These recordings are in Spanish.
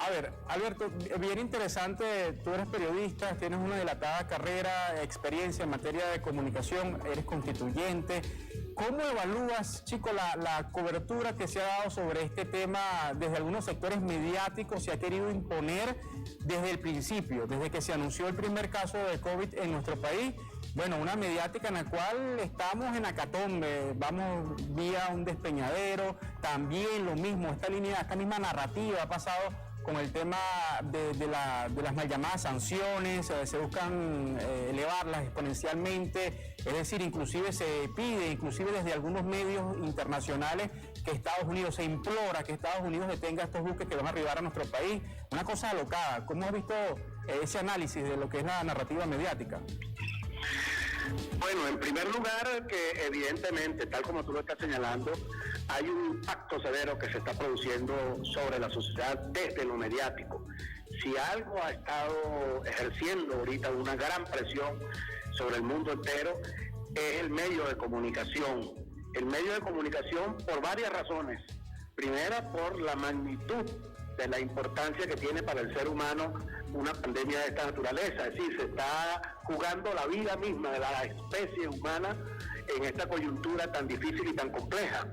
A ver, Alberto, bien interesante, tú eres periodista, tienes una dilatada carrera, experiencia en materia de comunicación, eres constituyente. ¿Cómo evalúas, chico, la cobertura que se ha dado sobre este tema desde algunos sectores mediáticos? Se ha querido imponer desde el principio, desde que se anunció el primer caso de COVID en nuestro país. Bueno, una mediática en la cual estamos en acatombe, vamos vía un despeñadero, también lo mismo, esta misma narrativa ha pasado con el tema de las mal llamadas sanciones, se buscan elevarlas exponencialmente, es decir, inclusive se pide, inclusive desde algunos medios internacionales, que Estados Unidos, se implora que Estados Unidos detenga estos buques que van a arribar a nuestro país. Una cosa alocada. ¿Cómo has visto ese análisis de lo que es la narrativa mediática? Bueno, en primer lugar, que evidentemente, tal como tú lo estás señalando, hay un impacto severo que se está produciendo sobre la sociedad desde lo mediático. Si algo ha estado ejerciendo ahorita una gran presión sobre el mundo entero, es el medio de comunicación. El medio de comunicación por varias razones. Primera, por la magnitud de la importancia que tiene para el ser humano una pandemia de esta naturaleza. Es decir, se está jugando la vida misma de la especie humana en esta coyuntura tan difícil y tan compleja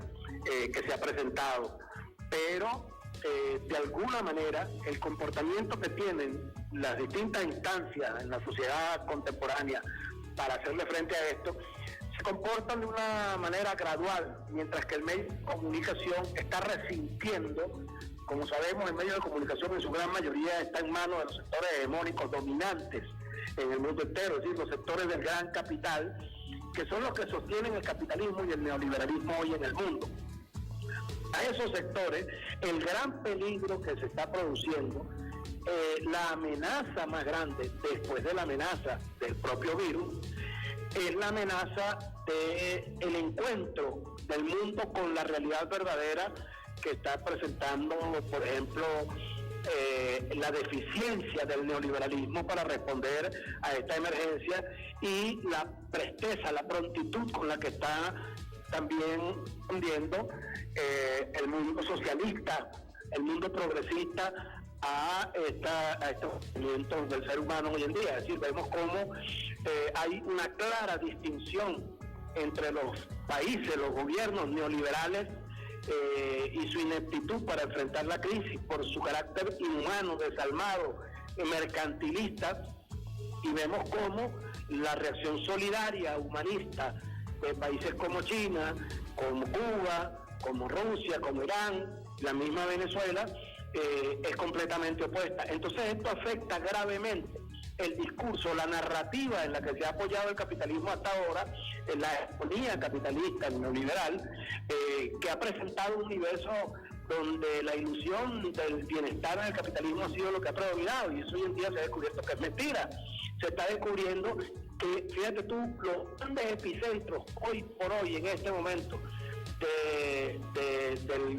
que se ha presentado. Pero de alguna manera el comportamiento que tienen las distintas instancias en la sociedad contemporánea para hacerle frente a esto se comportan de una manera gradual, mientras que el medio de comunicación está resintiendo. Como sabemos, el medio de comunicación en su gran mayoría está en manos de los sectores hegemónicos dominantes en el mundo entero, es decir, los sectores del gran capital, que son los que sostienen el capitalismo y el neoliberalismo hoy en el mundo. A esos sectores, el gran peligro que se está produciendo, la amenaza más grande, después de la amenaza del propio virus, es la amenaza del encuentro del mundo con la realidad verdadera que está presentando, por ejemplo, la deficiencia del neoliberalismo para responder a esta emergencia y la presteza, la prontitud con la que está también hundiendo el mundo socialista, el mundo progresista a estos movimientos del ser humano hoy en día. Es decir, vemos cómo hay una clara distinción entre los países, los gobiernos neoliberales y su ineptitud para enfrentar la crisis por su carácter inhumano, desalmado, mercantilista, y vemos cómo la reacción solidaria, humanista de países como China, como Cuba, como Rusia, como Irán, la misma Venezuela, es completamente opuesta. Entonces esto afecta gravemente el discurso, la narrativa en la que se ha apoyado el capitalismo hasta ahora, en la hegemonía capitalista neoliberal, que ha presentado un universo donde la ilusión del bienestar en el capitalismo ha sido lo que ha predominado, y eso hoy en día se ha descubierto que es mentira. Se está descubriendo que, fíjate tú, los grandes epicentros hoy por hoy, en este momento,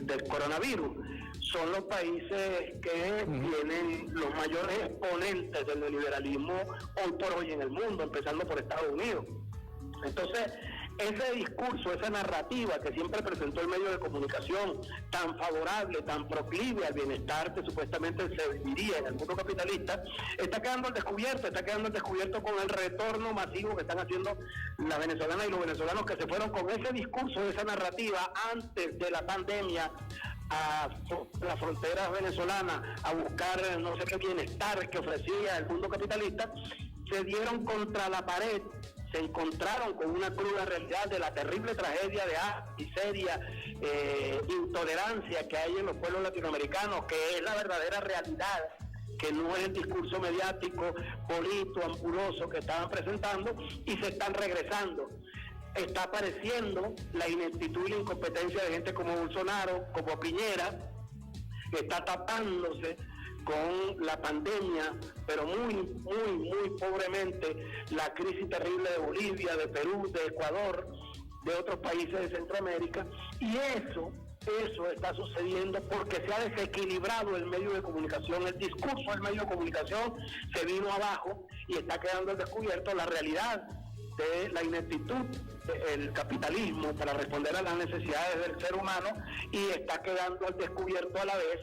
del coronavirus, son los países que tienen los mayores exponentes del neoliberalismo hoy por hoy en el mundo, empezando por Estados Unidos. Entonces, ese discurso, esa narrativa que siempre presentó el medio de comunicación, tan favorable, tan proclive al bienestar que supuestamente se viviría en el mundo capitalista, está quedando al descubierto con el retorno masivo que están haciendo las venezolanas y los venezolanos que se fueron con ese discurso, esa narrativa antes de la pandemia a las fronteras venezolanas a buscar no sé qué bienestar que ofrecía el mundo capitalista, se dieron contra la pared, se encontraron con una cruda realidad de la terrible tragedia de miseria, intolerancia que hay en los pueblos latinoamericanos, que es la verdadera realidad, que no es el discurso mediático, bonito, ampuloso que estaban presentando, y se están regresando. Está apareciendo la ineptitud y la incompetencia de gente como Bolsonaro, como Piñera, que está tapándose con la pandemia, pero muy pobremente, la crisis terrible de Bolivia, de Perú, de Ecuador, de otros países de Centroamérica, y eso está sucediendo porque se ha desequilibrado el medio de comunicación, el discurso del medio de comunicación se vino abajo y está quedando al descubierto la realidad de la ineptitud del capitalismo para responder a las necesidades del ser humano, y está quedando al descubierto a la vez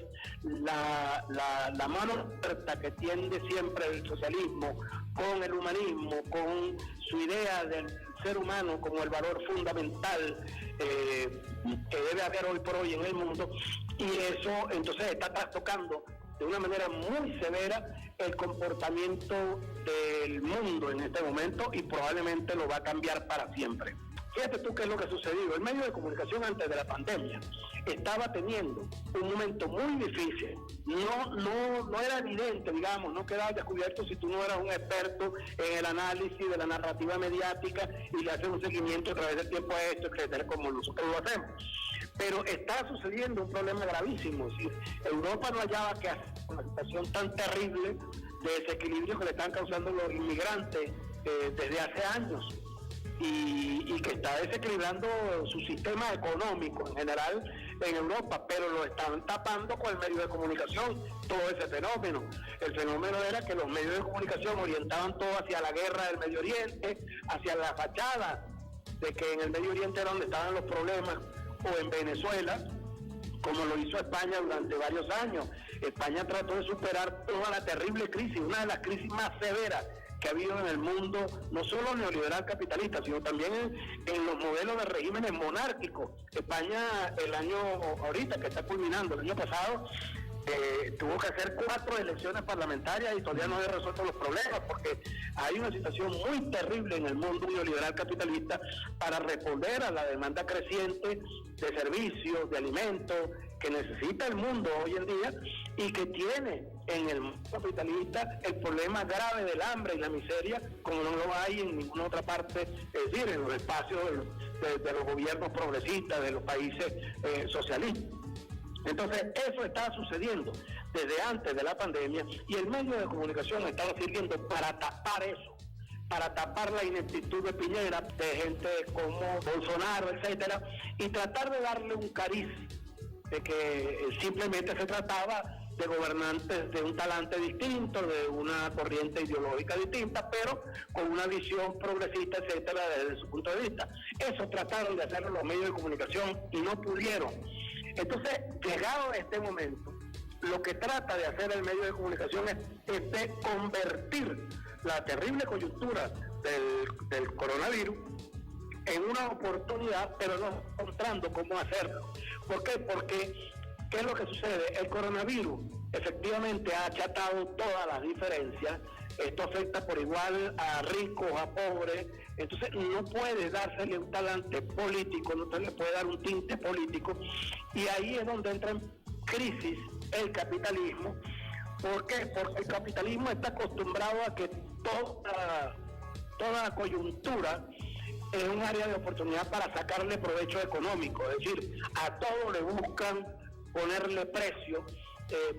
la mano abierta que tiende siempre el socialismo con el humanismo, con su idea del ser humano como el valor fundamental que debe haber hoy por hoy en el mundo, y eso entonces está trastocando de una manera muy severa el comportamiento del mundo en este momento, y probablemente lo va a cambiar para siempre. Fíjate tú qué es lo que ha sucedido. El medio de comunicación antes de la pandemia estaba teniendo un momento muy difícil. No era evidente, digamos, no quedaba descubierto si tú no eras un experto en el análisis de la narrativa mediática y le haces un seguimiento a través del tiempo a esto, etcétera, como nosotros lo hacemos. Pero está sucediendo un problema gravísimo. Es decir, Europa no hallaba que hacer una situación tan terrible de desequilibrio que le están causando los inmigrantes desde hace años, y que está desequilibrando su sistema económico en general en Europa, pero lo están tapando con el medio de comunicación, todo ese fenómeno. El fenómeno era que los medios de comunicación orientaban todo hacia la guerra del Medio Oriente, hacia la fachada de que en el Medio Oriente era donde estaban los problemas, o en Venezuela, como lo hizo España durante varios años. España trató de superar toda la terrible crisis, una de las crisis más severas que ha habido en el mundo, no solo neoliberal capitalista, sino también en los modelos de regímenes monárquicos. España, el año ahorita que está culminando, el año pasado, tuvo que hacer 4 elecciones parlamentarias y todavía no había resuelto los problemas, porque hay una situación muy terrible en el mundo neoliberal capitalista para responder a la demanda creciente de servicios, de alimentos, que necesita el mundo hoy en día, y que tiene en el mundo capitalista el problema grave del hambre y la miseria, como no lo hay en ninguna otra parte, es decir, en los espacios de los gobiernos progresistas, de los países socialistas. Entonces, eso estaba sucediendo desde antes de la pandemia, y el medio de comunicación estaba sirviendo para tapar eso, para tapar la ineptitud de Piñera, de gente como Bolsonaro, etcétera, y tratar de darle un cariz de que simplemente se trataba de gobernantes de un talante distinto, de una corriente ideológica distinta, pero con una visión progresista, etcétera, desde su punto de vista. Eso trataron de hacerlo los medios de comunicación y no pudieron. Entonces, llegado a este momento, lo que trata de hacer el medio de comunicación es de convertir la terrible coyuntura del coronavirus en una oportunidad, pero no encontrando cómo hacerlo. ¿Por qué? Porque, ¿qué es lo que sucede? El coronavirus efectivamente ha achatado todas las diferencias. Esto afecta por igual a ricos, a pobres. Entonces no puede dársele un talante político, no se le puede dar un tinte político, y ahí es donde entra en crisis el capitalismo. ¿Por qué? Porque el capitalismo está acostumbrado a que toda coyuntura es un área de oportunidad para sacarle provecho económico, es decir, a todo le buscan ponerle precio,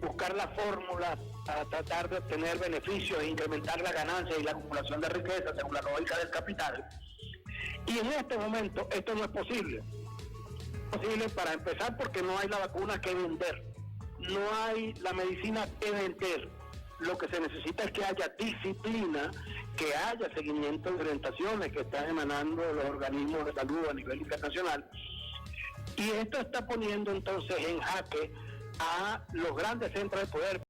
buscar la fórmula para tratar de obtener beneficios e incrementar la ganancia y la acumulación de riqueza según la lógica del capital. Y en este momento esto no es posible. No es posible, para empezar, porque no hay la vacuna que vender, no hay la medicina que vender. Lo que se necesita es que haya disciplina, que haya seguimiento de orientaciones que están emanando de los organismos de salud a nivel internacional. Y esto está poniendo entonces en jaque a los grandes centros de poder.